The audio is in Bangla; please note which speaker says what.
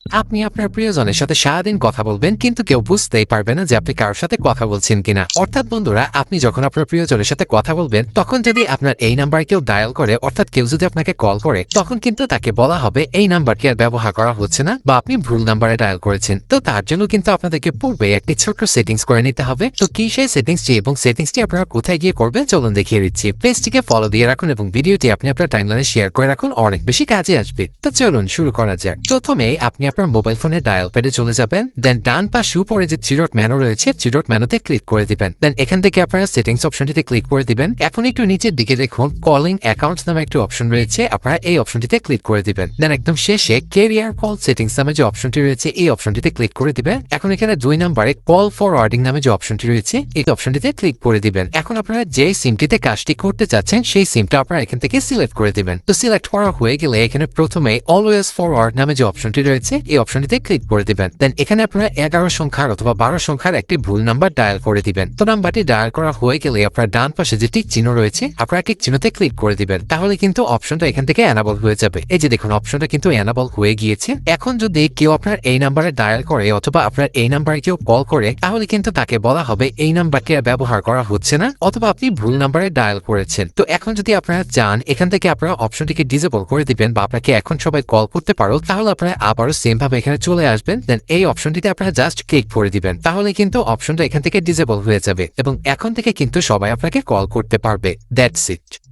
Speaker 1: আপনি আপনার প্রিয়জনের সাথে সারাদিন কথা বলবেন কিন্তু কেউ বুঝতেই পারবে না যে আপনি কারোর সাথে কথা বলছেন কিনা। অর্থাৎ বন্ধুরা, আপনি যখন আপনার প্রিয়জনের সাথে কথা বলবেন তখন যদি আপনার এই নাম্বার কেউ ডায়াল করে, অর্থাৎ কেউ যদি আপনাকে কল করে, তখন কিন্তু তাকে বলা হবে এই নাম্বারটি আর ব্যবহার করা হচ্ছে না বা আপনি ভুল নাম্বারে ডায়াল করেছেন। তো তার জন্য কিন্তু আপনাদেরকে পূর্বে একটি ছোট্ট সেটিংস করে নিতে হবে। তো কি সেই সেটিংসটি এবং সেটিংসটি আপনারা কোথায় গিয়ে করবেন চলুন দেখিয়ে দিচ্ছি। পেজটিকে ফলো দিয়ে রাখুন এবং ভিডিওটি আপনি আপনার টাইমলাইনে শেয়ার করে রাখুন, অনেক বেশি কাজে আসবে। তো চলুন শুরু করা যাক। প্রথমে আপনি আপনার মোবাইল ফোনে ডায়াল প্যাডে চলে যাবেন, দেন ডান পাশে উপরে যে থ্রি ডট মেনু রয়েছে থ্রি ডট মেনুতে ক্লিক করে দিবেন। দেন এখান থেকে আপনারা সেটিংস অপশনটিতে ক্লিক করে দিবেন। এখন একটু নিচের দিকে দেখুন কলিং অ্যাকাউন্টস নামে একটি অপশন রয়েছে, আপনারা এই অপশনটিতে ক্লিক করে দিবেন। দেন একদম শেষে ক্যারিয়ার কল সেটিংস নামে যে অপশনটি রয়েছে এই অপশনটিতে ক্লিক করে দিবেন। এখন এখানে 2 নম্বরে কল ফরওয়ার্ডিং নামে যে অপশনটি রয়েছে এই অপশনটিতে ক্লিক করে দিবেন। এখন আপনারা যে সিমটিতে কাজটি করতে চাচ্ছেন সেই সিমটা আপনারা এখান থেকে সিলেক্ট করে দিবেন। তো সিলেক্ট করা হয়ে গেলে এখানে প্রথমে অলওয়েজ ফরওয়ার্ড নামে যে অপশনটি রয়েছে এই অপশনটিতে ক্লিক করে দিবেন। দেন এখানে আপনারা 11 সংখ্যার অথবা 12 সংখ্যার একটি ভুল নাম্বার ডায়াল করে দিবেন। তো নাম্বারটি ডায়াল করা হয়ে গেলে আপনার ডান পাশে যে টিক চিহ্ন রয়েছে আপনারা টিক চিহ্নতে ক্লিক করে দিবেন। তাহলে কিন্তু অপশনটা এখান থেকে এনাবল হয়ে যাবে। এই যে দেখুন অপশনটা কিন্তু এনাবল হয়ে গিয়েছে। এখন যদি কেউ আপনার এই নাম্বারে ডায়াল করে অথবা আপনার এই নাম্বারে কেউ কল করে, তাহলে কিন্তু তাকে বলা হবে এই নাম্বারটি আর ব্যবহার করা হচ্ছে না অথবা আপনি ভুল নাম্বারে ডায়াল করেছেন। তো এখন যদি আপনারা চান এখান থেকে আপনারা অপশনটিকে ডিসেবল করে দিবেন বা আপনাকে এখন সবাই কল করতে পারো, তাহলে আপনারা আবারও সেম ভাবে এখানে চলে আসবেন। দেন এই অপশনটিতে আপনারা জাস্ট ক্লিক করে দিবেন। তাহলে কিন্তু অপশনটা এখান থেকে ডিসেবল হয়ে যাবে এবং এখন থেকে কিন্তু সবাই আপনাকে কল করতে পারবে। That's it.